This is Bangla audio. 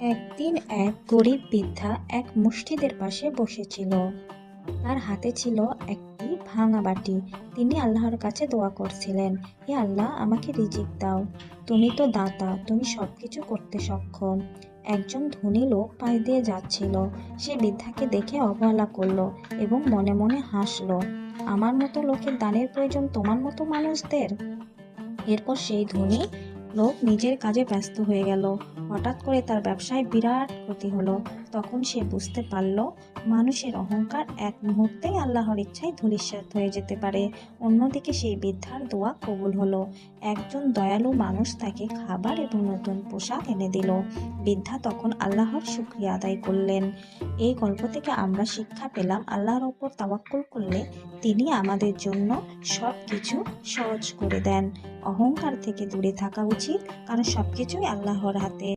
একদিন এক গরিব বৃদ্ধা এক মসজিদের পাশে বসেছিল। তার হাতে ছিল একটি ভাঙা বাটি। তিনি আল্লাহর কাছে দোয়া করছিলেন, হে আল্লাহ, আমাকে রিজিক দাও। তুমি তো দাতা, তুমি সবকিছু করতে সক্ষম। একজন ধনী লোক পাশ দিয়ে যাচ্ছিল। সে বৃদ্ধাকে দেখে অবহেলা করলো এবং মনে মনে হাসলো। আমার মতো লোকের দানের প্রয়োজন তোমার মতো মানুষদের? এরপর সেই ধনী লোক নিজের কাজে ব্যস্ত হয়ে গেল। হঠাৎ করে তার ব্যবসায় বিরাট ক্ষতি হলো। তখন সে বুঝতে পারল, মানুষের অহংকার এক মুহূর্তেই আল্লাহর ইচ্ছায় ধূলিসাৎ হয়ে যেতে পারে। অন্যদিকে সেই বৃদ্ধার দোয়া কবুল হলো। একজন দয়ালু মানুষ তাকে খাবার এবং নতুন পোশাক এনে দিল। বৃদ্ধা তখন আল্লাহর শুকরিয়া আদায় করলেন। এই গল্প থেকে আমরা শিক্ষা পেলাম, আল্লাহর ওপর তাওয়াক্কুল করলে তিনি আমাদের জন্য সব কিছু সহজ করে দেন। অহংকার থেকে দূরে থাকা উচিত, কারণ সবকিছুই আল্লাহর হাতে।